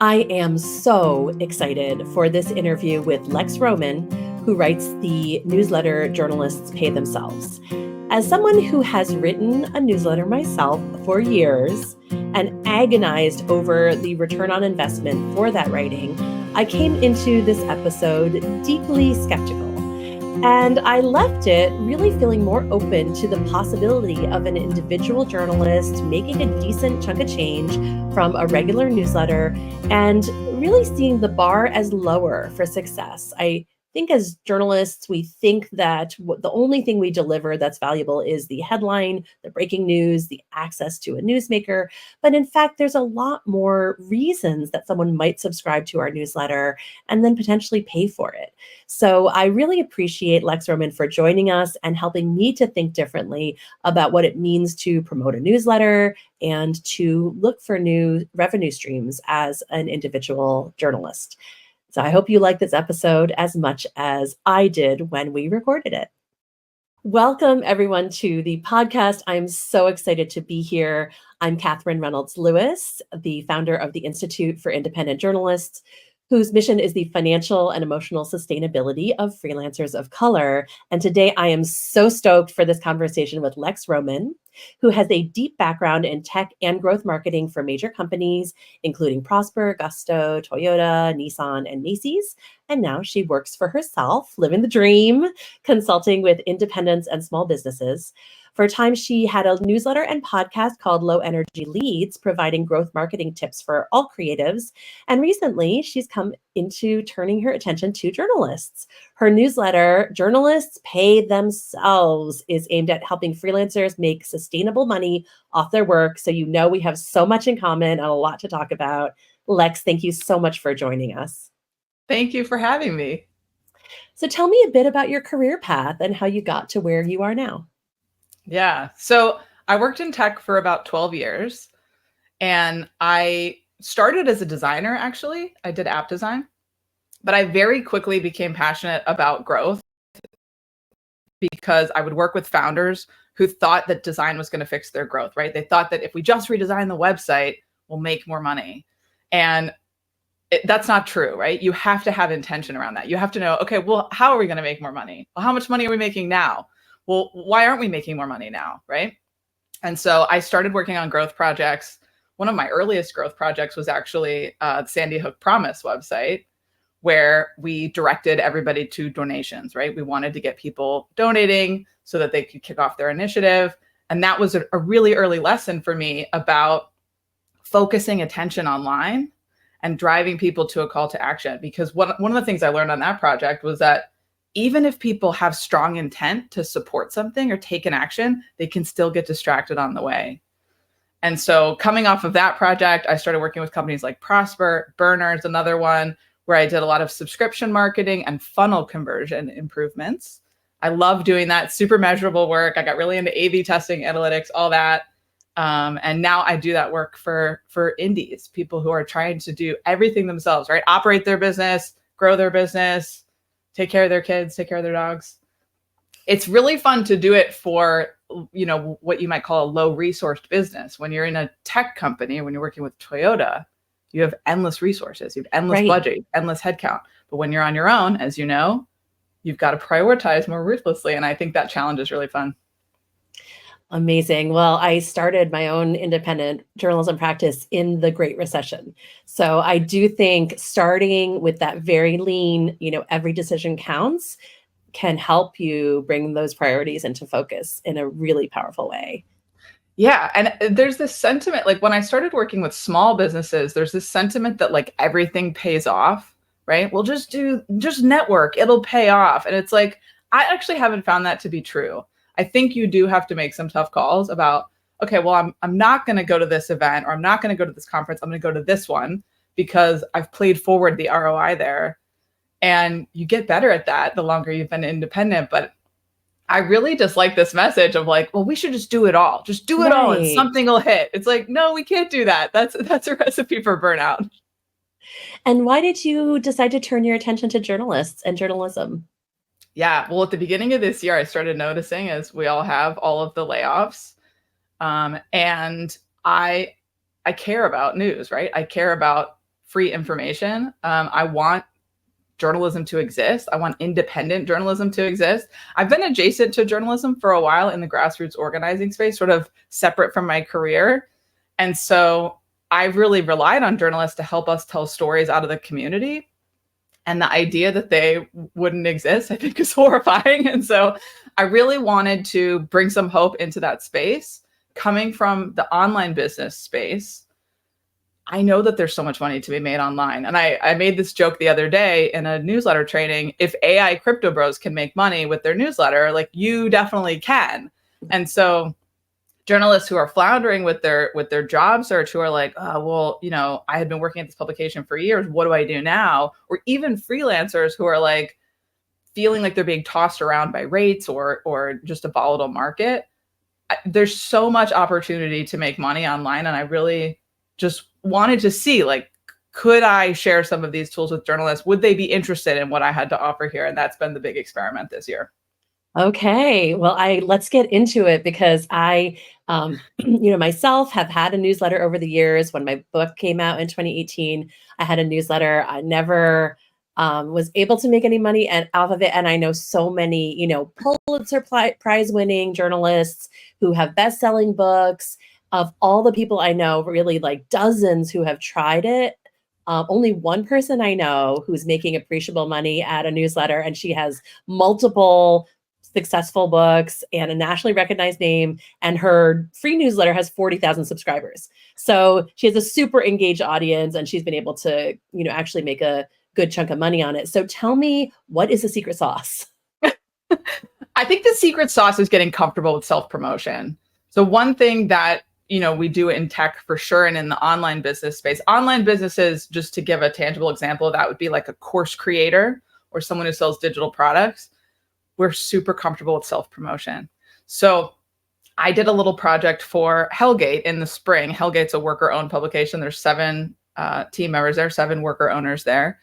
I am so excited for this interview with Lex Roman, who writes the newsletter Journalists Pay Themselves. As someone who has written a newsletter myself for years and agonized over the return on investment for that writing, I came into this episode deeply skeptical. And I left it really feeling more open to the possibility of an individual journalist making a decent chunk of change from a regular newsletter and really seeing the bar as lower for success. I think as journalists, we think that the only thing we deliver that's valuable is the headline, the breaking news, the access to a newsmaker. But in fact, there's a lot more reasons that someone might subscribe to our newsletter and then potentially pay for it. So I really appreciate Lex Roman for joining us and helping me to think differently about what it means to promote a newsletter and to look for new revenue streams as an individual journalist. So I hope you like this episode as much as I did when we recorded it. Welcome, everyone, to the podcast. I'm so excited to be here. I'm Katherine Reynolds Lewis, the founder of the Institute for Independent Journalists, whose mission is the financial and emotional sustainability of freelancers of color. And today I am so stoked for this conversation with Lex Roman, who has a deep background in tech and growth marketing for major companies, including Prosper, Gusto, Toyota, Nissan, and Macy's. And now she works for herself, living the dream, consulting with independents and small businesses. For a time, she had a newsletter and podcast called Low Energy Leads, providing growth marketing tips for all creatives. And recently, she's come into turning her attention to journalists. Her newsletter, Journalists Pay Themselves, is aimed at helping freelancers make sustainable money off their work. So you know we have so much in common and a lot to talk about. Lex, thank you so much for joining us. Thank you for having me. So tell me a bit about your career path and how you got to where you are now. Yeah. So I worked in tech for about 12 years and I started as a designer, actually. I did app design, but I very quickly became passionate about growth because I would work with founders who thought that design was going to fix their growth, right? They thought that if we just redesign the website, we'll make more money. And that's not true, right? You have to have intention around that. You have to know, okay, well, how are we going to make more money? Well, how much money are we making now? Well, why aren't we making more money now, right? And so I started working on growth projects. One of my earliest growth projects was actually the Sandy Hook Promise website, where we directed everybody to donations, right? We wanted to get people donating so that they could kick off their initiative. And that was a really early lesson for me about focusing attention online and driving people to a call to action. Because one of the things I learned on that project was that even if people have strong intent to support something or take an action, they can still get distracted on the way. And so coming off of that project, I started working with companies like Prosper, Burner's another one, where I did a lot of subscription marketing and funnel conversion improvements. I love doing that, super measurable work. I got really into A/B testing, analytics, all that. And now I do that work for indies, people who are trying to do everything themselves, right? Operate their business, grow their business, take care of their kids, take care of their dogs. It's really fun to do it for, what you might call a low resourced business. When you're in a tech company, when you're working with Toyota, you have endless resources, you have endless budget, endless headcount. But when you're on your own, as you know, you've got to prioritize more ruthlessly. And I think that challenge is really fun. Amazing. Well, I started my own independent journalism practice in the Great Recession. So I do think starting with that very lean, every decision counts, can help you bring those priorities into focus in a really powerful way. Yeah. And there's this sentiment, like when I started working with small businesses, there's this sentiment that like everything pays off, right? Well, just network, it'll pay off. And it's like, I actually haven't found that to be true. I think you do have to make some tough calls about, okay, well, I'm not going to go to this event, or I'm not going to go to this conference. I'm going to go to this one because I've played forward the ROI there. And you get better at that the longer you've been independent. But I really dislike this message of like, well, we should just do it all. Just do it all and something will hit. It's like, no, we can't do that. That's a recipe for burnout. And why did you decide to turn your attention to journalists and journalism? Yeah, well, at the beginning of this year, I started noticing, as we all have, all of the layoffs. And I care about news, right? I care about free information. I want journalism to exist. I want independent journalism to exist. I've been adjacent to journalism for a while in the grassroots organizing space, sort of separate from my career. And so I've really relied on journalists to help us tell stories out of the community. And the idea that they wouldn't exist, I think, is horrifying. And so I really wanted to bring some hope into that space. Coming from the online business space, I know that there's so much money to be made online. And I made this joke the other day in a newsletter training. If AI crypto bros can make money with their newsletter, like, you definitely can. And so journalists who are floundering with their job search, who are like, oh, well, you know, I had been working at this publication for years. What do I do now? Or even freelancers who are like feeling like they're being tossed around by rates or just a volatile market. There's so much opportunity to make money online. And I really just wanted to see, like, could I share some of these tools with journalists? Would they be interested in what I had to offer here? And that's been the big experiment this year. Okay, well, let's get into it, because I, myself have had a newsletter over the years. When my book came out in 2018, I had a newsletter. I never was able to make any money off of it. And I know so many, Pulitzer Prize winning journalists who have best-selling books. Of all the people I know, really like dozens who have tried it, only one person I know who's making appreciable money at a newsletter, and she has multiple successful books and a nationally recognized name, and her free newsletter has 40,000 subscribers. So she has a super engaged audience, and she's been able to, actually make a good chunk of money on it. So tell me, what is the secret sauce? I think the secret sauce is getting comfortable with self-promotion. So one thing that we do in tech for sure, and in the online business space. Online businesses, just to give a tangible example of that, would be like a course creator or someone who sells digital products. We're super comfortable with self-promotion. So I did a little project for Hellgate in the spring. Hellgate's a worker-owned publication. There's 7 team members there, 7 worker owners there.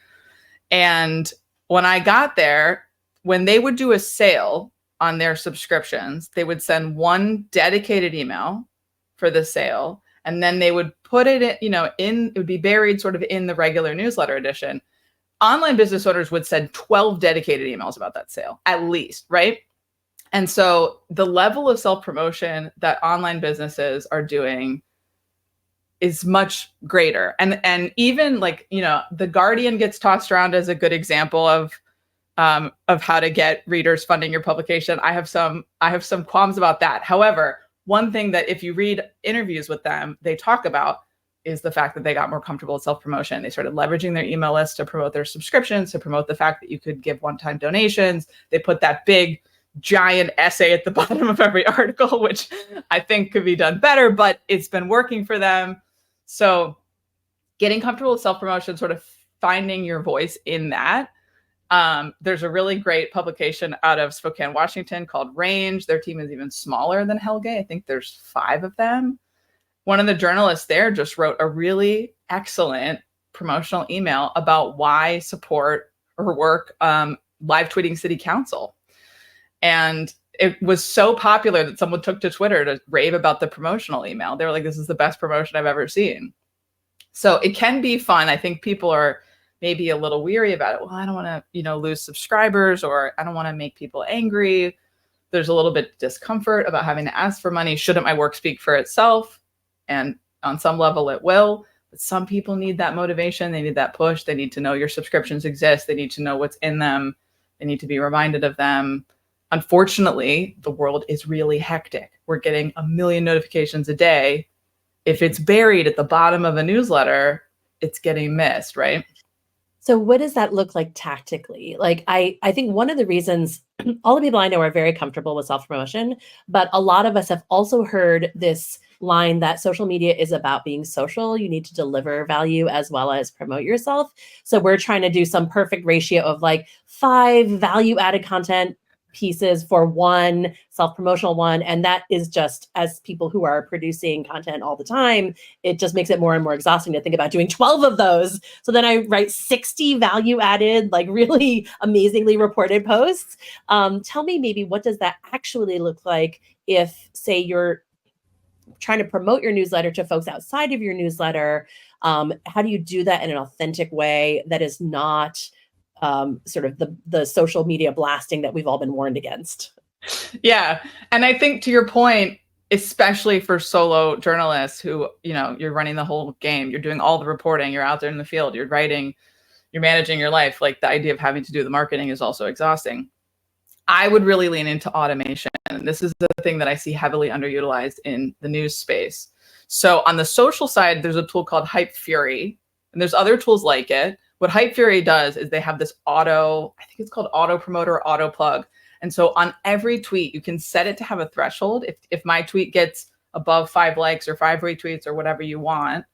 And when I got there, when they would do a sale on their subscriptions, they would send one dedicated email for the sale, and then they would put it in, it would be buried sort of in the regular newsletter edition. Online business owners would send 12 dedicated emails about that sale, at least, right? And so the level of self-promotion that online businesses are doing is much greater. And even like, The Guardian gets tossed around as a good example of how to get readers funding your publication. I have some qualms about that. However, one thing that if you read interviews with them, they talk about is the fact that they got more comfortable with self-promotion. They started leveraging their email list to promote their subscriptions, to promote the fact that you could give one-time donations. They put that big, giant essay at the bottom of every article, which I think could be done better, but it's been working for them. So getting comfortable with self-promotion, sort of finding your voice in that. There's a really great publication out of Spokane, Washington called Range. Their team is even smaller than Hellgate. I think there's 5 of them. One of the journalists there just wrote a really excellent promotional email about why support her work live tweeting city council. And it was so popular that someone took to Twitter to rave about the promotional email. They were like, this is the best promotion I've ever seen. So it can be fun. I think people are maybe a little weary about it. Well, I don't want to, lose subscribers, or I don't want to make people angry. There's a little bit of discomfort about having to ask for money. Shouldn't my work speak for itself? And on some level it will, but some people need that motivation. They need that push. They need to know your subscriptions exist. They need to know what's in them. They need to be reminded of them. Unfortunately, the world is really hectic. We're getting 1 million notifications a day. If it's buried at the bottom of a newsletter, it's getting missed, right? So what does that look like tactically? Like, I think one of the reasons all the people I know are very comfortable with self-promotion, but a lot of us have also heard this line that social media is about being social. You need to deliver value as well as promote yourself. So we're trying to do some perfect ratio of like 5 value-added content pieces for one self-promotional one. And that is just, as people who are producing content all the time, it just makes it more and more exhausting to think about doing 12 of those. So then I write 60 value-added, like really amazingly reported posts. Tell me maybe, what does that actually look like if, say, you're trying to promote your newsletter to folks outside of your newsletter? How do you do that in an authentic way that is not sort of the social media blasting that we've all been warned against? Yeah. And I think to your point, especially for solo journalists who, you're running the whole game, you're doing all the reporting, you're out there in the field, you're writing, you're managing your life. Like, the idea of having to do the marketing is also exhausting. I would really lean into automation. And this is the thing that I see heavily underutilized in the news space. So on the social side, there's a tool called Hype Fury, and there's other tools like it. What Hype Fury does is they have this I think it's called auto promote or auto plug. And so on every tweet, you can set it to have a threshold. If my tweet gets above 5 likes or 5 retweets or whatever you want,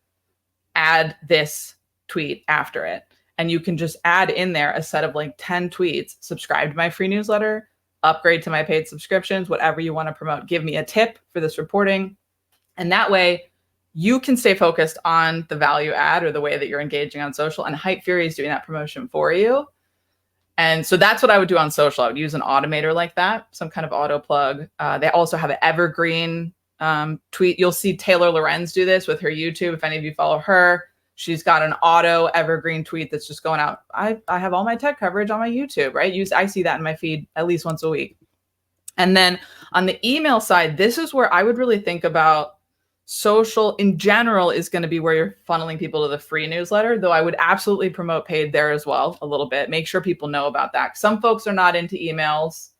add this tweet after it. And you can just add in there a set of like 10 tweets, subscribe to my free newsletter, upgrade to my paid subscriptions, whatever you want to promote, give me a tip for this reporting. And that way you can stay focused on the value add or the way that you're engaging on social, and Hype Fury is doing that promotion for you. And so that's what I would do on social. I would use an automator like that, some kind of auto plug. They also have an evergreen tweet. You'll see Taylor Lorenz do this with her YouTube. If any of you follow her, she's got an auto evergreen tweet that's just going out. I have all my tech coverage on my YouTube, right? I see that in my feed at least once a week. And then on the email side, this is where I would really think about social in general is going to be where you're funneling people to the free newsletter, though I would absolutely promote paid there as well a little bit. Make sure people know about that. Some folks are not into emails.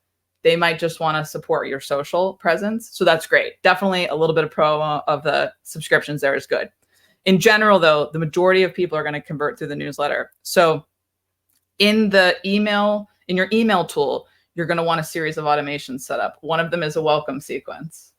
They might just want to support your social presence. So that's great. Definitely a little bit of promo of the subscriptions there is good. In general, though, the majority of people are going to convert through the newsletter. So in your email tool, you're going to want a series of automations set up. One of them is a welcome sequence.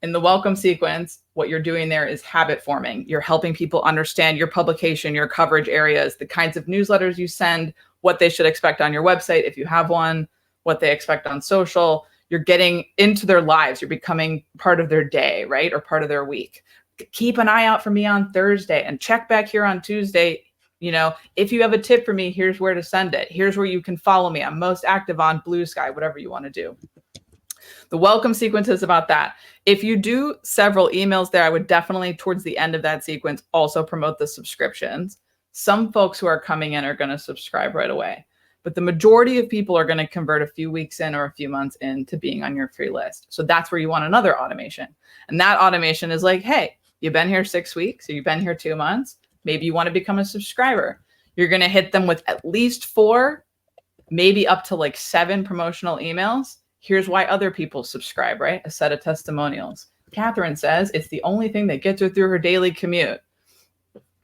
In the welcome sequence, what you're doing there is habit forming. You're helping people understand your publication, your coverage areas, the kinds of newsletters you send, what they should expect on your website if you have one, what they expect on social. You're getting into their lives. You're becoming part of their day, right? Or part of their week. Keep an eye out for me on Thursday and check back here on Tuesday. If you have a tip for me, here's where to send it. Here's where you can follow me. I'm most active on Blue Sky, whatever you want to do. The welcome sequence is about that. If you do several emails there, I would definitely, towards the end of that sequence, also promote the subscriptions. Some folks who are coming in are going to subscribe right away, but the majority of people are going to convert a few weeks in or a few months into being on your free list. So that's where you want another automation. And that automation is like, hey, you've been here 6 weeks, or you've been here 2 months. Maybe you want to become a subscriber. You're going to hit them with at least 4, maybe up to like 7 promotional emails. Here's why other people subscribe, right? A set of testimonials. Katherine says it's the only thing that gets her through her daily commute.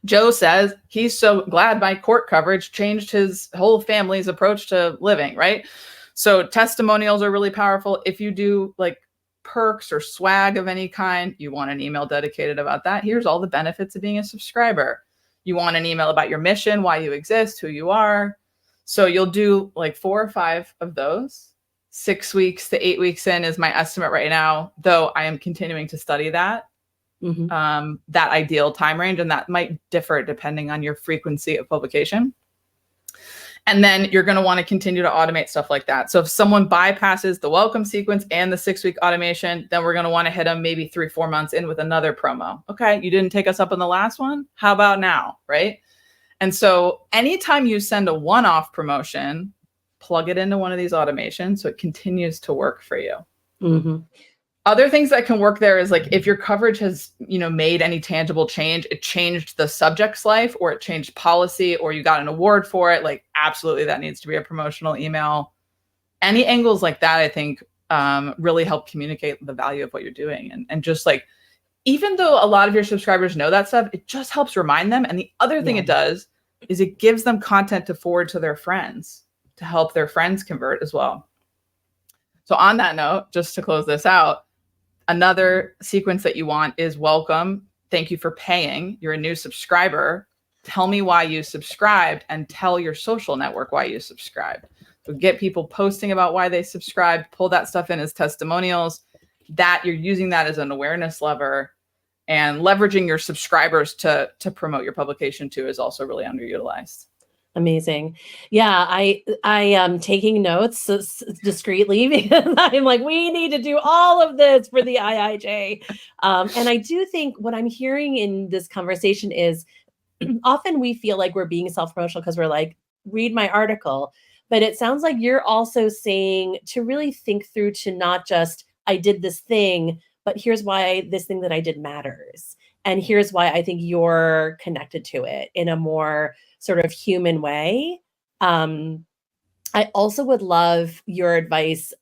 Joe says he's so glad my court coverage changed his whole family's approach to living, right? So testimonials are really powerful. If you do like perks or swag of any kind, you want an email dedicated about that. Here's all the benefits of being a subscriber. You want an email about your mission, why you exist, who you are. So you'll do like 4 or 5 of those. 6 weeks to 8 weeks in is my estimate right now, though I am continuing to study that, that ideal time range. And that might differ depending on your frequency of publication. And then you're going to want to continue to automate stuff like that. So if someone bypasses the welcome sequence and the 6-week automation, then we're going to want to hit them maybe 3-4 months in with another promo. Okay, you didn't take us up on the last one. How about now, right? And so anytime you send a one-off promotion, plug it into one of these automations so it continues to work for you. Mm-hmm. Other things that can work there is like if your coverage has, made any tangible change, it changed the subject's life or it changed policy or you got an award for it, like absolutely that needs to be a promotional email. Any angles like that, I think, really help communicate the value of what you're doing. And just like, even though a lot of your subscribers know that stuff, it just helps remind them. And the other thing it does is it gives them content to forward to their friends, to help their friends convert as well. So on that note, just to close this out, another sequence that you want is welcome. Thank you for paying. You're a new subscriber. Tell me why you subscribed and tell your social network why you subscribed. So get people posting about why they subscribed, pull that stuff in as testimonials. That you're using that as an awareness lever, and leveraging your subscribers to promote your publication too is also really underutilized. Amazing. Yeah, I am taking notes discreetly because I'm like, we need to do all of this for the IIJ. And I do think what I'm hearing in this conversation is often we feel like we're being self-promotional because we're like, read my article. But it sounds like you're also saying to really think through, to not just, I did this thing, but here's why this thing that I did matters. And here's why I think you're connected to it in a more sort of human way. I also would love your advice,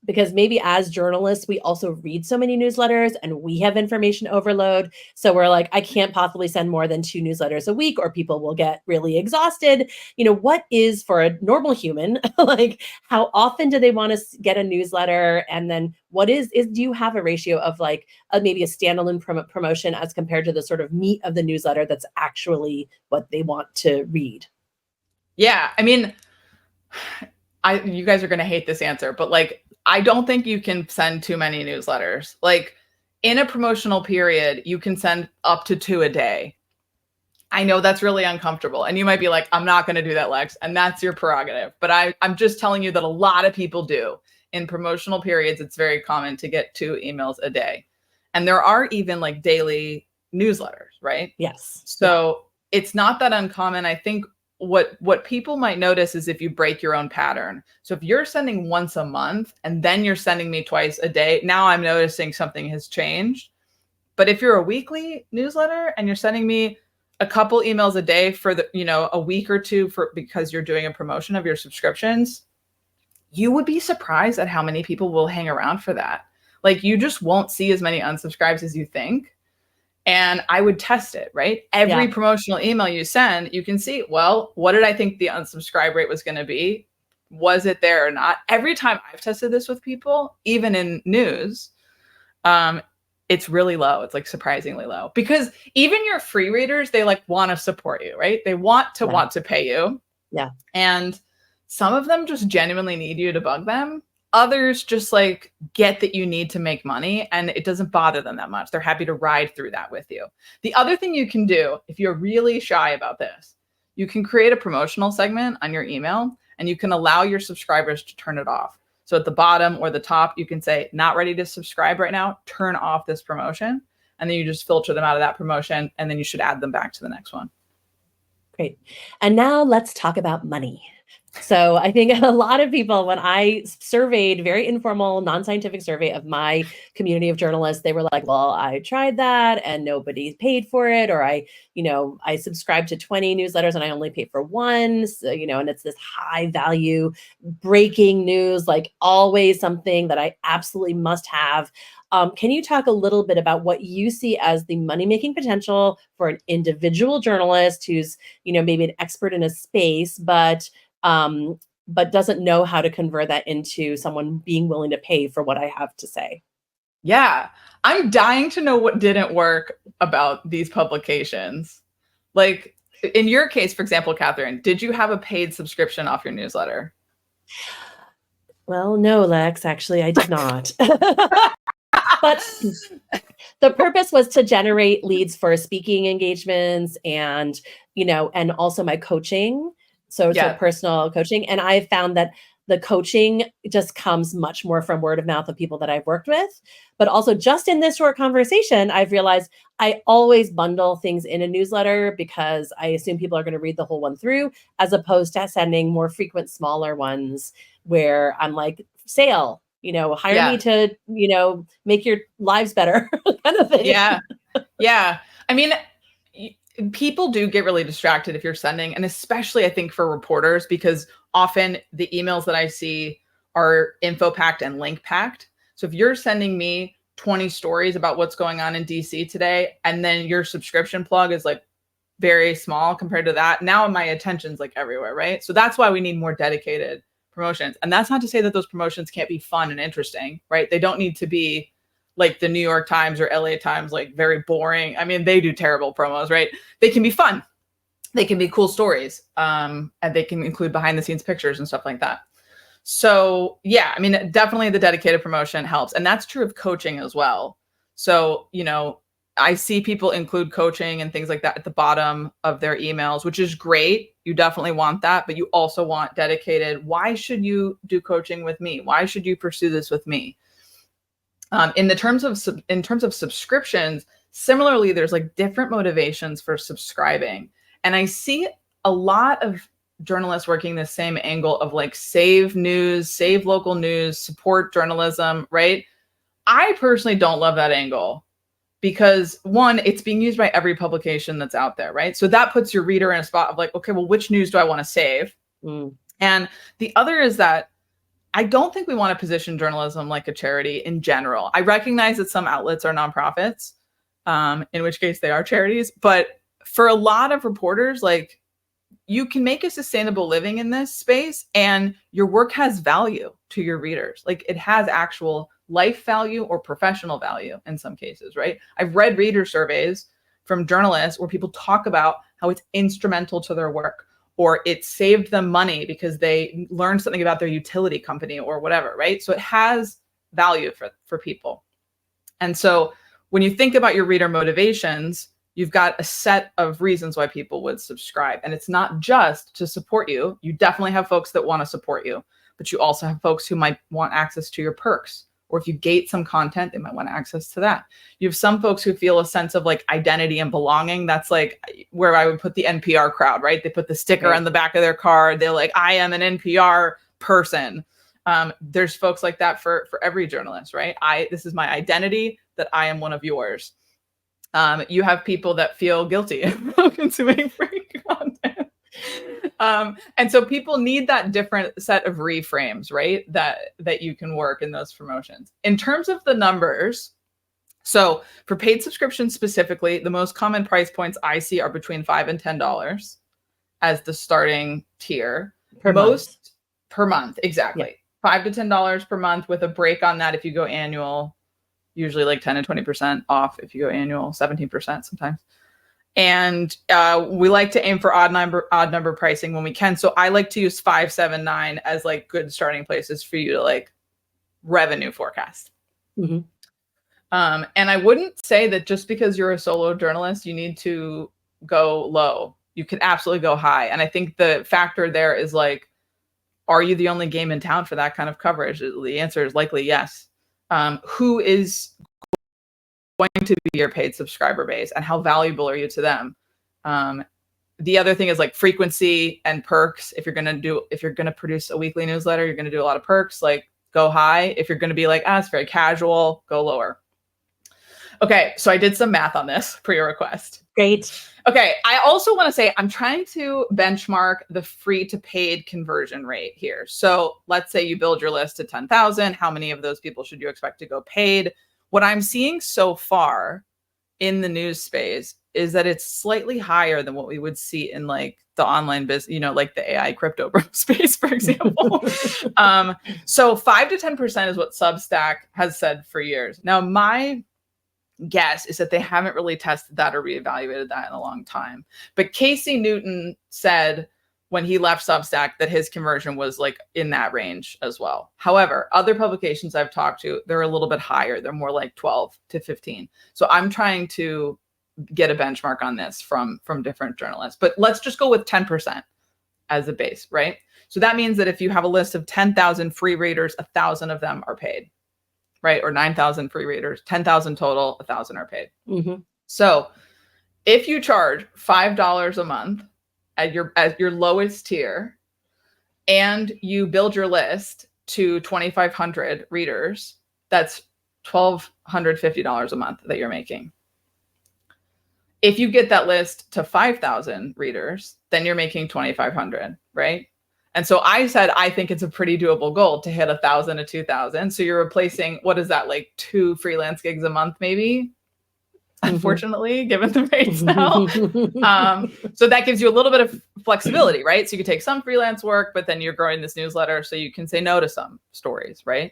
because maybe as journalists, we also read so many newsletters and we have information overload. So we're like, I can't possibly send more than 2 newsletters a week or people will get really exhausted. What is for a normal human, like how often do they want to get a newsletter? And then what do you have a ratio of like maybe a standalone promotion as compared to the sort of meat of the newsletter that's actually what they want to read? Yeah. I mean, you guys are going to hate this answer, but like, I don't think you can send too many newsletters. Like in a promotional period, you can send up to 2 a day. I know that's really uncomfortable. And you might be like, I'm not going to do that, Lex. And that's your prerogative. But I'm just telling you that a lot of people do. In promotional periods, it's very common to get 2 emails a day. And there are even like daily newsletters, right? Yes. So it's not that uncommon. I think what people might notice is if you break your own pattern. So if you're sending once a month and then you're sending me twice a day, now I'm noticing something has changed. But if you're a weekly newsletter and you're sending me a couple emails a day for a week or two because you're doing a promotion of your subscriptions, you would be surprised at how many people will hang around for that. Like you just won't see as many unsubscribes as you think. And I would test it, right? Every promotional email you send, you can see, well, what did I think the unsubscribe rate was going to be? Was it there or not? Every time I've tested this with people, even in news, it's really low. It's like surprisingly low because even your free readers, they like want to support you, right? They want to pay you. Yeah. And some of them just genuinely need you to bug them. Others just like get that you need to make money and it doesn't bother them that much. They're happy to ride through that with you. The other thing you can do, if you're really shy about this, you can create a promotional segment on your email and you can allow your subscribers to turn it off. So at the bottom or the top, you can say, not ready to subscribe right now, turn off this promotion. And then you just filter them out of that promotion and then you should add them back to the next one. Great. And now let's talk about money. So I think a lot of people, when I surveyed, very informal, non-scientific survey of my community of journalists, they were like, well, I tried that and nobody paid for it. Or I subscribed to 20 newsletters and I only paid for one. So, and it's this high value breaking news, like always something that I absolutely must have. Can you talk a little bit about what you see as the money-making potential for an individual journalist who's, maybe an expert in a space, but doesn't know how to convert that into someone being willing to pay for what I have to say? Yeah, I'm dying to know what didn't work about these publications. Like in your case, for example, Katherine, did you have a paid subscription off your newsletter? Well, no, Lex, actually, I did not. But the purpose was to generate leads for speaking engagements and, and also my coaching. So personal coaching. And I found that the coaching just comes much more from word of mouth of people that I've worked with. But also just in this short conversation, I've realized I always bundle things in a newsletter because I assume people are going to read the whole one through, as opposed to sending more frequent, smaller ones where I'm like, sale, hire me to, make your lives better kind of thing. Yeah. Yeah. I mean, people do get really distracted if you're sending, and especially I think for reporters, because often the emails that I see are info packed and link packed. So if you're sending me 20 stories about what's going on in DC today, and then your subscription plug is like very small compared to that, now my attention's like everywhere, right? So that's why we need more dedicated promotions. And that's not to say that those promotions can't be fun and interesting, right? They don't need to be like the New York Times or LA Times, like very boring. I mean, they do terrible promos, right? They can be fun. They can be cool stories. And they can include behind the scenes pictures and stuff like that. So yeah, I mean, definitely the dedicated promotion helps. And that's true of coaching as well. So, I see people include coaching and things like that at the bottom of their emails, which is great. You definitely want that, but you also want dedicated. Why should you do coaching with me? Why should you pursue this with me? In terms of subscriptions, Similarly, there's like different motivations for subscribing. And I see a lot of journalists working the same angle of like save news, save local news, support journalism, right? I personally don't love that angle because one, it's being used by every publication that's out there, right? So that puts your reader in a spot of like, okay, well, which news do I want to save? And the other is that I don't think we want to position journalism like a charity in general. I recognize that some outlets are nonprofits, in which case they are charities. But for a lot of reporters, like, you can make a sustainable living in this space and your work has value to your readers. Like, it has actual life value or professional value in some cases, right? I've read reader surveys from journalists where people talk about how it's instrumental to their work, or it saved them money because they learned something about their utility company or whatever, right? So it has value for people. And so when you think about your reader motivations, you've got a set of reasons why people would subscribe. And it's not just to support you. You definitely have folks that want to support you, but you also have folks who might want access to your perks. Or if you gate some content, they might want access to that. You have some folks who feel a sense of like identity and belonging. That's like where I would put the NPR crowd, right? They put the sticker on the back of their car. They're like, I am an NPR person. There's folks like that for every journalist, right? This is my identity, that I am one of yours. You have people that feel guilty about consuming free content. And so people need that different set of reframes, right? That you can work in those promotions. In terms of the numbers, so for paid subscriptions specifically, the most common price points I see are between $5 and $10 as the starting tier. Per month, exactly. Yeah. $5 to $10 per month with a break on that if you go annual, usually like 10 to 20% off if you go annual, 17% sometimes. And we like to aim for odd number pricing when we can. So I like to use 5, 7, 9 as like good starting places for you to like revenue forecast. Mm-hmm. And I wouldn't say that just because you're a solo journalist, you need to go low. You can absolutely go high. And I think the factor there is like, are you the only game in town for that kind of coverage? The answer is likely yes. Who is going to be your paid subscriber base and how valuable are you to them? The other thing is like frequency and perks. If you're going to produce a weekly newsletter, you're going to do a lot of perks, like go high. If you're going to be like, it's very casual, go lower. Okay. So I did some math on this per your request. Great. Okay. I also want to say I'm trying to benchmark the free to paid conversion rate here. So let's say you build your list to 10,000. How many of those people should you expect to go paid? What I'm seeing so far in the news space is that it's slightly higher than what we would see in like the online business, like the AI crypto space, for example. So 5 to 10% is what Substack has said for years. Now, my guess is that they haven't really tested that or reevaluated that in a long time. But Casey Newton said when he left Substack that his conversion was like in that range as well. However, other publications I've talked to, they're a little bit higher. They're more like 12 to 15. So I'm trying to get a benchmark on this from different journalists. But let's just go with 10% as a base, right? So that means that if you have a list of 10,000 free readers, 1,000 of them are paid, right? Or 9,000 free readers, 10,000 total, 1,000 are paid. Mm-hmm. So if you charge $5 a month at your lowest tier, and you build your list to 2,500 readers, that's $1,250 a month that you're making. If you get that list to 5,000 readers, then you're making 2,500, right? And so I said, I think it's a pretty doable goal to hit 1,000 to 2,000. So you're replacing, what is that, like 2 freelance gigs a month, maybe? Unfortunately, given the rates now. So that gives you a little bit of flexibility, right? So you can take some freelance work, but then you're growing this newsletter, so you can say no to some stories, right?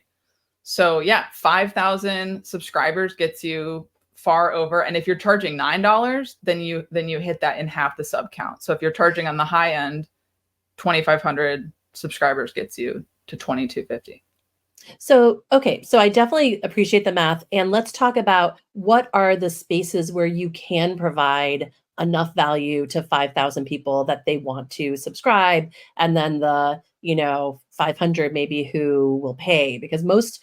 So yeah, 5,000 subscribers gets you far over. And if you're charging $9, then you hit that in half the sub count. So if you're charging on the high end, 2,500 subscribers gets you to 2,250. So, okay. So I definitely appreciate the math. And let's talk about what are the spaces where you can provide enough value to 5,000 people that they want to subscribe. And then the, 500 maybe who will pay, because most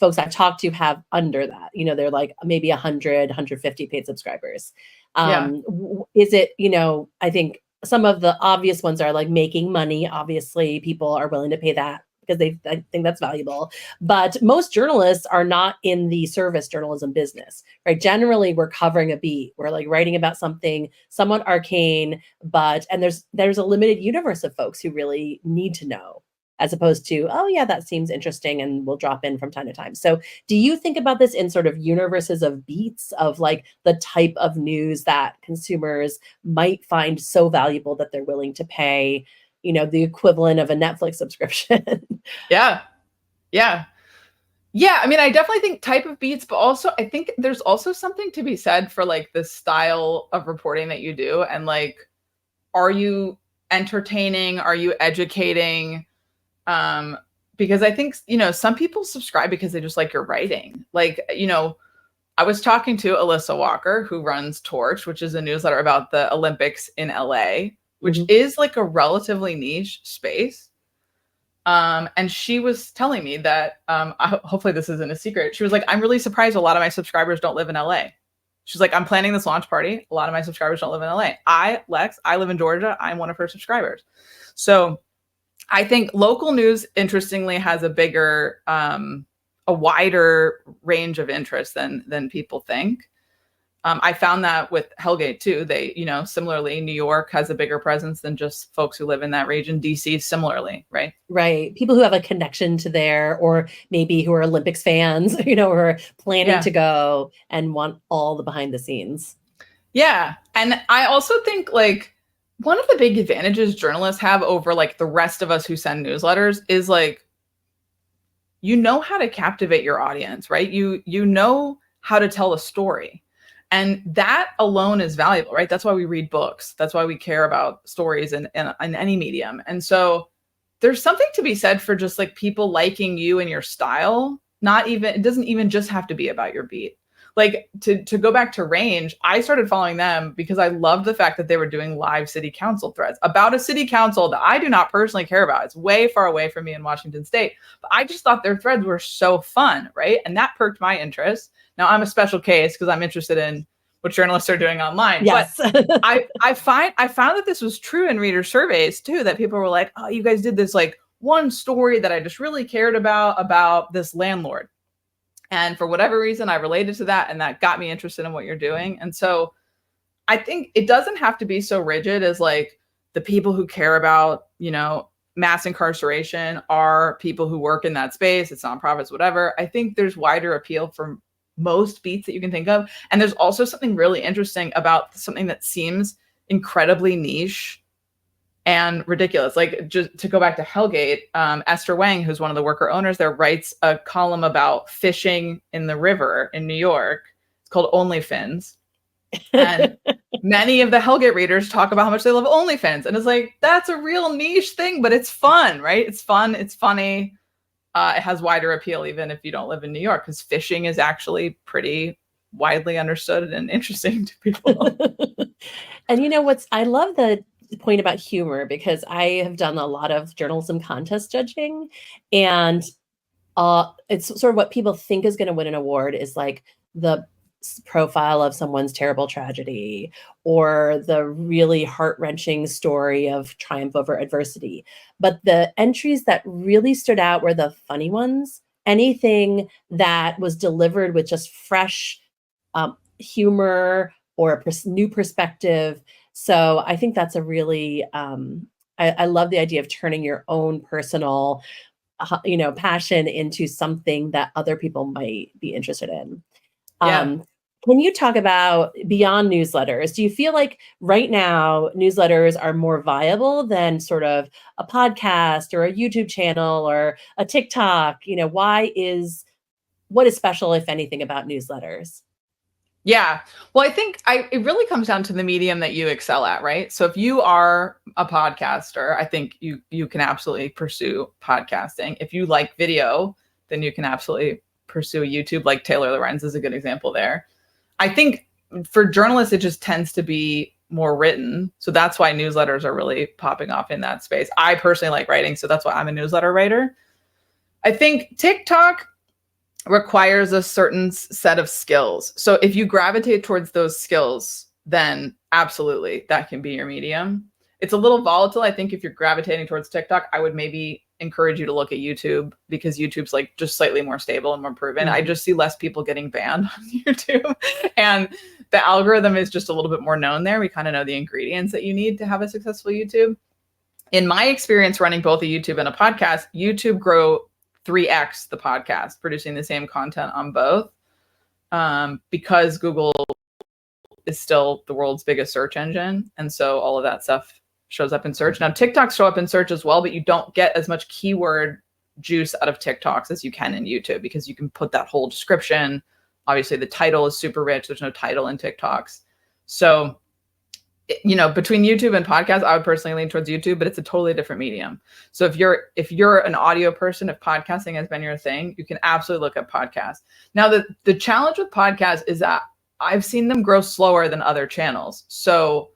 folks I've talked to have under that. You know, they're like maybe 100, 150 paid subscribers. Is it, you know, I think some of the obvious ones are like making money. Obviously, people are willing to pay that because I think that's valuable. But most journalists are not in the service journalism business, right? Generally, we're covering a beat. We're like writing about something somewhat arcane, and there's a limited universe of folks who really need to know, as opposed to, oh yeah, that seems interesting and we'll drop in from time to time. So do you think about this in sort of universes of beats of like the type of news that consumers might find so valuable that they're willing to pay, you know, the equivalent of a Netflix subscription? Yeah. I mean, I definitely think type of beats, but also I think there's also something to be said for like the style of reporting that you do. And like, are you entertaining? Are you educating? Because I think, you know, some people subscribe because they just like your writing. Like, you know, I was talking to Alyssa Walker, who runs Torch, which is a newsletter about the Olympics in LA, which is like a relatively niche space. And she was telling me that, hopefully this isn't a secret. She was like, I'm really surprised a lot of my subscribers don't live in LA. She's like, I'm planning this launch party. A lot of my subscribers don't live in LA. I live in Georgia. I'm one of her subscribers. So I think local news, interestingly, has a bigger, a wider range of interest than people think. I found that with Hellgate too. They, you know, similarly, New York has a bigger presence than just folks who live in that region. DC similarly, right? Right. People who have a connection to there, or maybe who are Olympics fans, you know, who are planning to go and want all the behind the scenes. Yeah. And I also think like, one of the big advantages journalists have over like the rest of us who send newsletters is like, you know how to captivate your audience, right? You know how to tell a story. And that alone is valuable, right? That's why we read books. That's why we care about stories in any medium. And so there's something to be said for just like people liking you and your style. It doesn't even just have to be about your beat. Like to go back to Range, I started following them because I loved the fact that they were doing live city council threads about a city council that I do not personally care about. It's way far away from me in Washington State, but I just thought their threads were so fun, right? And that perked my interest. Now I'm a special case because I'm interested in what journalists are doing online. Yes. But I found that this was true in reader surveys too, that people were like, oh, you guys did this like one story that I just really cared about this landlord. And for whatever reason, I related to that, and that got me interested in what you're doing. And so I think it doesn't have to be so rigid as like the people who care about, you know, mass incarceration are people who work in that space. It's nonprofits, whatever. I think there's wider appeal for most beats that you can think of. And there's also something really interesting about something that seems incredibly niche and ridiculous. Like, just to go back to Hellgate, Esther Wang, who's one of the worker owners there, writes a column about fishing in the river in New York. It's called OnlyFins. And many of the Hellgate readers talk about how much they love OnlyFins. And it's like, that's a real niche thing, but it's fun, right? It's fun. It's funny. It has wider appeal, even if you don't live in New York, because fishing is actually pretty widely understood and interesting to people. And you know I love the point about humor, because I have done a lot of journalism contest judging, and it's sort of what people think is going to win an award is like the profile of someone's terrible tragedy or the really heart-wrenching story of triumph over adversity. But the entries that really stood out were the funny ones. Anything that was delivered with just fresh humor or a new perspective. So I think that's a really, I love the idea of turning your own personal, passion into something that other people might be interested in. Can you talk about beyond newsletters? Do you feel like right now newsletters are more viable than sort of a podcast or a YouTube channel or a TikTok? You know, what is special, if anything, about newsletters? Yeah. Well, I think it really comes down to the medium that you excel at, right? So if you are a podcaster, I think you can absolutely pursue podcasting. If you like video, then you can absolutely pursue YouTube. Like Taylor Lorenz is a good example there. I think for journalists, it just tends to be more written. So that's why newsletters are really popping off in that space. I personally like writing, so that's why I'm a newsletter writer. I think TikTok requires a certain set of skills. So if you gravitate towards those skills, then absolutely that can be your medium. It's a little volatile. I think if you're gravitating towards TikTok, I would maybe encourage you to look at YouTube, because YouTube's like just slightly more stable and more proven. I just see less people getting banned on YouTube, and the algorithm is just a little bit more known there. We kind of know the ingredients that you need to have a successful YouTube. In my experience running both a YouTube and a podcast, YouTube grow 3x the podcast, producing the same content on both, because Google is still the world's biggest search engine. And so all of that stuff shows up in search. Now, TikToks show up in search as well, but you don't get as much keyword juice out of TikToks as you can in YouTube, because you can put that whole description. Obviously, the title is super rich. There's no title in TikToks. So, you know, between YouTube and podcasts, I would personally lean towards YouTube, but it's a totally different medium. So if you're an audio person, if podcasting has been your thing, you can absolutely look at podcasts. Now, the challenge with podcasts is that I've seen them grow slower than other channels. So,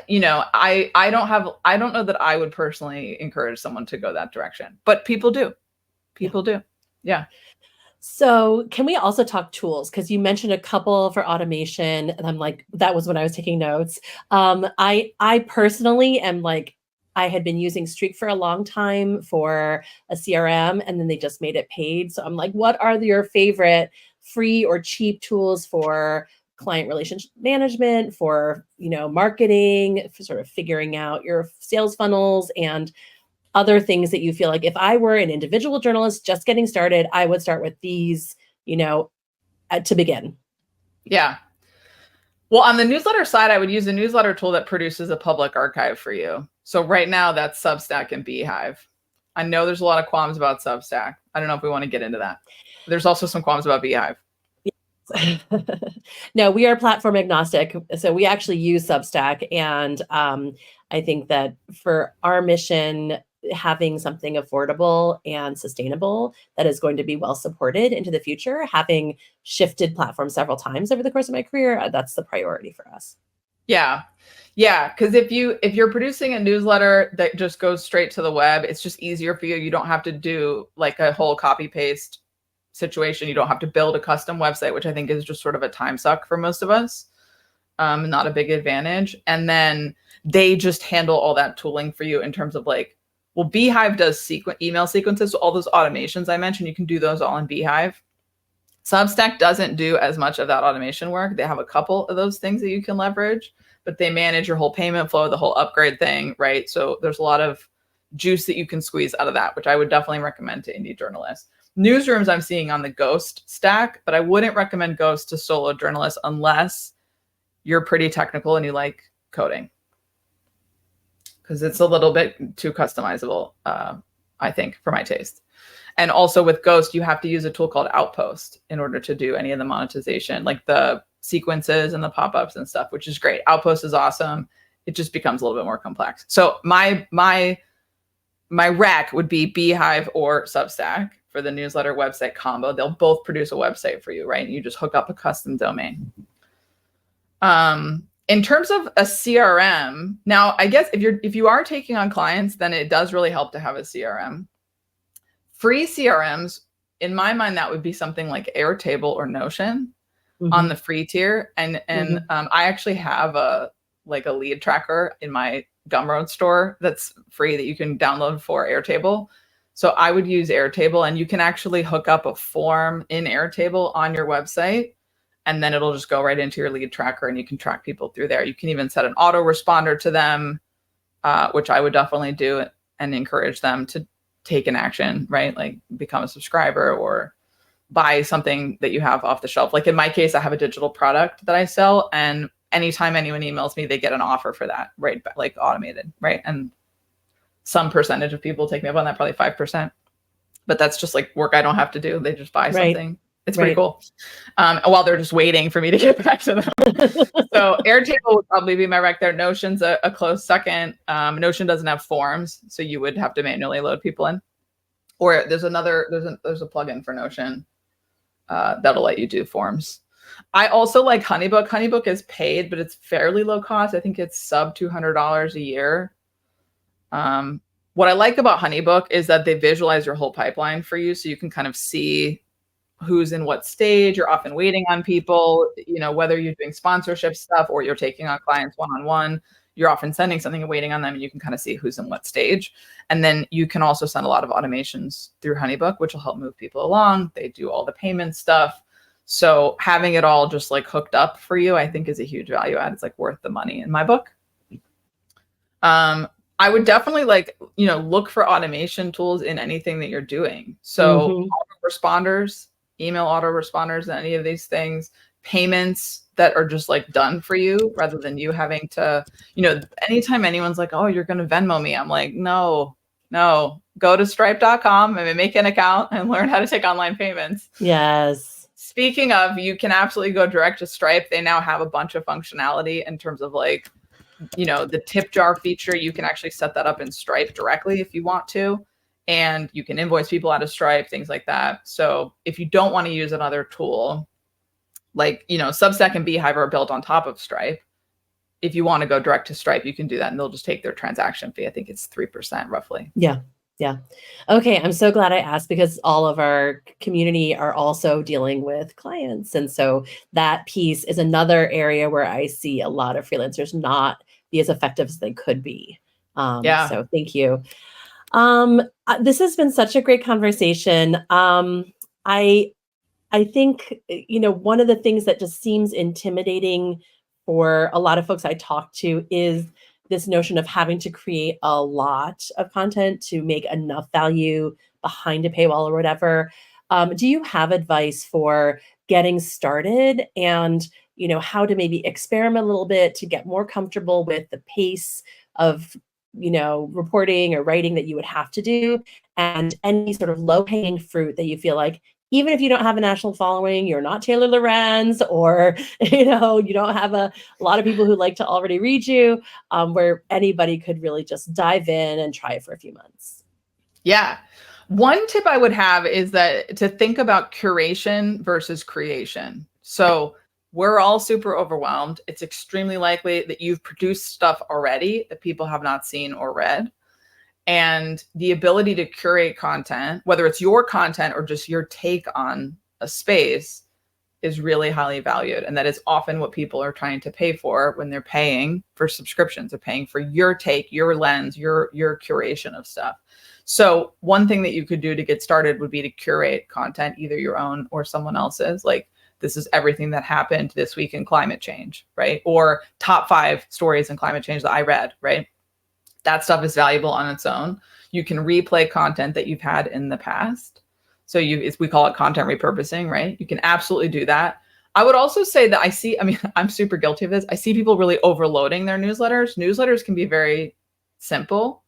you know, I don't know that I would personally encourage someone to go that direction, but people do. People do. Yeah. So can we also talk tools? Because you mentioned a couple for automation, and I'm like, that was when I was taking notes. I personally am like, I had been using Streak for a long time for a CRM, and then they just made it paid. So I'm like, what are your favorite free or cheap tools for client relationship management, for, you know, marketing, for sort of figuring out your sales funnels and other things that you feel like, if I were an individual journalist just getting started, I would start with these, you know, to begin. Yeah. Well, on the newsletter side, I would use a newsletter tool that produces a public archive for you. So right now that's Substack and Beehive. I know there's a lot of qualms about Substack. I don't know if we want to get into that. There's also some qualms about Beehive. No, we are platform agnostic. So we actually use Substack. And I think that for our mission, having something affordable and sustainable that is going to be well supported into the future, having shifted platforms several times over the course of my career, that's the priority for us. Yeah. Yeah. Because if you're producing a newsletter that just goes straight to the web, it's just easier for you. You don't have to do like a whole copy paste situation. You don't have to build a custom website, which I think is just sort of a time suck for most of us. Not a big advantage. And then they just handle all that tooling for you in terms of like, well, Beehive does email sequences. So all those automations I mentioned, you can do those all in Beehive. Substack doesn't do as much of that automation work. They have a couple of those things that you can leverage, but they manage your whole payment flow, the whole upgrade thing, right? So there's a lot of juice that you can squeeze out of that, which I would definitely recommend to indie journalists. Newsrooms I'm seeing on the Ghost stack, but I wouldn't recommend Ghost to solo journalists unless you're pretty technical and you like coding, because it's a little bit too customizable, I think, for my taste. And also with Ghost, you have to use a tool called Outpost in order to do any of the monetization, like the sequences and the pop-ups and stuff, which is great. Outpost is awesome. It just becomes a little bit more complex. So my rec would be Beehive or Substack for the newsletter website combo. They'll both produce a website for you, right? And you just hook up a custom domain. In terms of a CRM, now I guess if you are taking on clients, then it does really help to have a CRM. Free CRMs, in my mind, that would be something like Airtable or Notion on the free tier. And I actually have a lead tracker in my Gumroad store that's free that you can download for Airtable. So I would use Airtable, and you can actually hook up a form in Airtable on your website, and then it'll just go right into your lead tracker and you can track people through there. You can even set an autoresponder to them, which I would definitely do and encourage them to take an action, right? Like become a subscriber or buy something that you have off the shelf. Like in my case, I have a digital product that I sell, and anytime anyone emails me, they get an offer for that, right? Like automated, right? And some percentage of people take me up on that, probably 5%. But that's just like work I don't have to do. They just buy something. It's pretty cool. While they're just waiting for me to get back to them. So Airtable would probably be my rec there. Notion's a close second. Notion doesn't have forms, so you would have to manually load people in. Or there's a plugin for Notion that'll let you do forms. I also like Honeybook. Honeybook is paid, but it's fairly low cost. I think it's sub $200 a year. what I like about HoneyBook is that they visualize your whole pipeline for you. So you can kind of see who's in what stage. You're often waiting on people, whether you're doing sponsorship stuff or you're taking on clients one-on-one, you're often sending something and waiting on them, and you can kind of see who's in what stage. And then you can also send a lot of automations through HoneyBook, which will help move people along. They do all the payment stuff. So having it all just like hooked up for you, I think is a huge value add. It's like worth the money in my book. I would definitely look for automation tools in anything that you're doing. So autoresponders, email autoresponders, and any of these things, payments that are just like done for you rather than you having to, anytime anyone's like, oh, you're going to Venmo me. I'm like, no, go to stripe.com and make an account and learn how to take online payments. Yes. Speaking of, you can absolutely go direct to Stripe. They now have a bunch of functionality in terms of the tip jar feature. You can actually set that up in Stripe directly if you want to, and you can invoice people out of Stripe, things like that. So if you don't want to use another tool, Substack and Beehive are built on top of Stripe. If you want to go direct to Stripe, you can do that, and they'll just take their transaction fee. I think it's 3% roughly. Yeah. Okay. I'm so glad I asked, because all of our community are also dealing with clients. And so that piece is another area where I see a lot of freelancers not be as effective as they could be. So thank you. This has been such a great conversation. I think, one of the things that just seems intimidating for a lot of folks I talk to is this notion of having to create a lot of content to make enough value behind a paywall or whatever. Do you have advice for getting started and, how to maybe experiment a little bit to get more comfortable with the pace of, reporting or writing that you would have to do, and any sort of low-hanging fruit that you feel like, even if you don't have a national following, you're not Taylor Lorenz, or, you don't have a lot of people who like to already read you, where anybody could really just dive in and try it for a few months? Yeah. One tip I would have is that to think about curation versus creation. So we're all super overwhelmed. It's extremely likely that you've produced stuff already that people have not seen or read. And the ability to curate content, whether it's your content or just your take on a space, is really highly valued. And that is often what people are trying to pay for when they're paying for subscriptions. They're paying for your take, your lens, your curation of stuff. So one thing that you could do to get started would be to curate content, either your own or someone else's. Like, this is everything that happened this week in climate change, right? Or top 5 stories in climate change that I read, right? That stuff is valuable on its own. You can replay content that you've had in the past. So we call it content repurposing, right? You can absolutely do that. I would also say that I'm super guilty of this. I see people really overloading their newsletters. Newsletters can be very simple,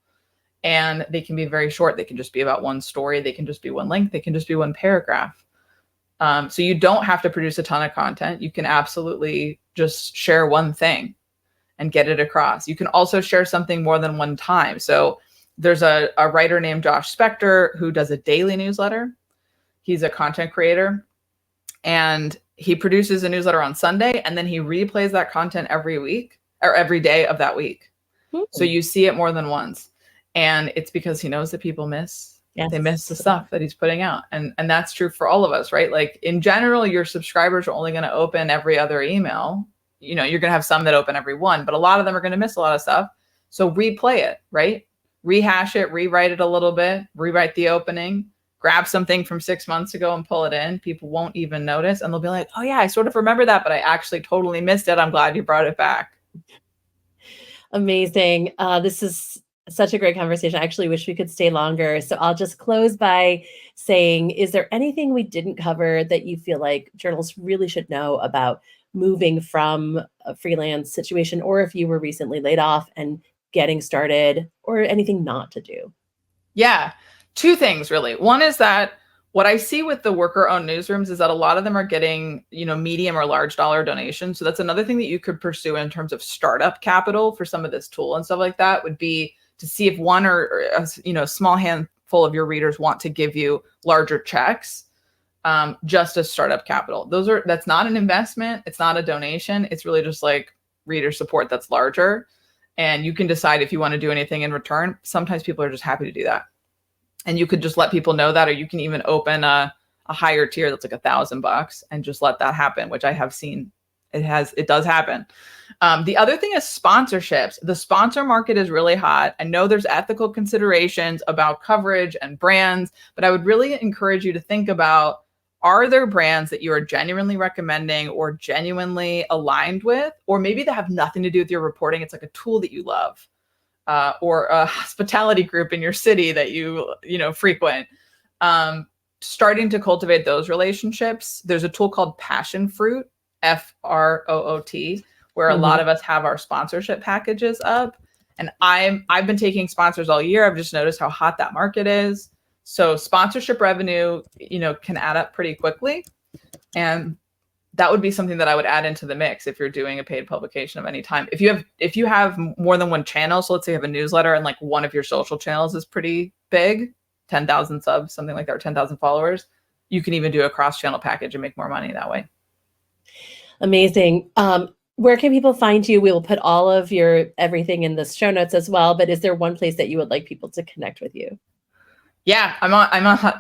and they can be very short. They can just be about one story. They can just be one link. They can just be one paragraph. So you don't have to produce a ton of content. You can absolutely just share one thing and get it across. You can also share something more than one time. So there's a writer named Josh Spector who does a daily newsletter. He's a content creator, and he produces a newsletter on Sunday, and then he replays that content every week or every day of that week. So you see it more than once. And it's because he knows that people miss. Yes. They miss the stuff that he's putting out. And that's true for all of us, right? Like, in general, your subscribers are only going to open every other email. You're going to have some that open every one, but a lot of them are going to miss a lot of stuff. So replay it, right? Rehash it, rewrite it a little bit, rewrite the opening, grab something from 6 months ago and pull it in. People won't even notice. And they'll be like, oh yeah, I sort of remember that, but I actually totally missed it. I'm glad you brought it back. Amazing. This is such a great conversation. I actually wish we could stay longer. So I'll just close by saying, is there anything we didn't cover that you feel like journalists really should know about moving from a freelance situation, or if you were recently laid off and getting started, or anything not to do? Yeah, 2 things really. One is that what I see with the worker-owned newsrooms is that a lot of them are getting, medium or large dollar donations. So that's another thing that you could pursue in terms of startup capital for some of this tool and stuff like that, would be to see if one or a small handful of your readers want to give you larger checks, just as startup capital. That's not an investment. It's not a donation. It's really just like reader support that's larger. and you can decide if you want to do anything in return. Sometimes people are just happy to do that. And you could just let people know that, or you can even open a higher tier that's like $1,000 and just let that happen, which I have seen. It does happen. The other thing is sponsorships. The sponsor market is really hot. I know there's ethical considerations about coverage and brands, but I would really encourage you to think about, are there brands that you are genuinely recommending or genuinely aligned with, or maybe that have nothing to do with your reporting? It's like a tool that you love, or a hospitality group in your city that you frequent. Starting to cultivate those relationships. There's a tool called Passion Fruit, FROOT, where a lot of us have our sponsorship packages up. And I've been taking sponsors all year. I've just noticed how hot that market is. So sponsorship revenue, can add up pretty quickly. And that would be something that I would add into the mix if you're doing a paid publication of any time. If you have more than one channel, so let's say you have a newsletter and like one of your social channels is pretty big, 10,000 subs, something like that, or 10,000 followers, you can even do a cross-channel package and make more money that way. Amazing. Where can people find you? We will put all of your everything in the show notes as well, but is there one place that you would like people to connect with you? Yeah, I'm on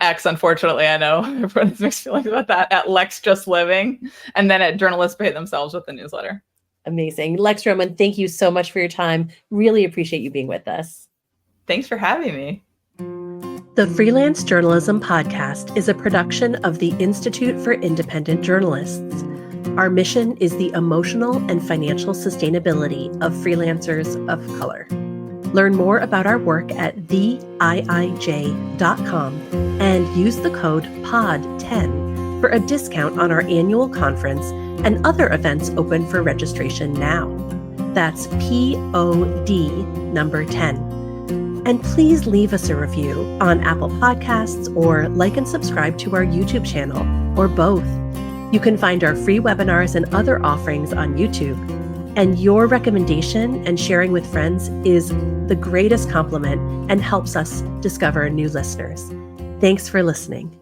X, unfortunately. I know everyone has mixed feelings about that, at Lex Just Living, and then at Journalists Pay Themselves with the newsletter. Amazing. Lex Roman, thank you so much for your time. Really appreciate you being with us. Thanks for having me. The Freelance Journalism Podcast is a production of the Institute for Independent Journalists. Our mission is the emotional and financial sustainability of freelancers of color. Learn more about our work at theiij.com and use the code POD10 for a discount on our annual conference and other events open for registration now. That's POD number 10. And please leave us a review on Apple Podcasts or like and subscribe to our YouTube channel, or both. You can find our free webinars and other offerings on YouTube. And your recommendation and sharing with friends is the greatest compliment and helps us discover new listeners. Thanks for listening.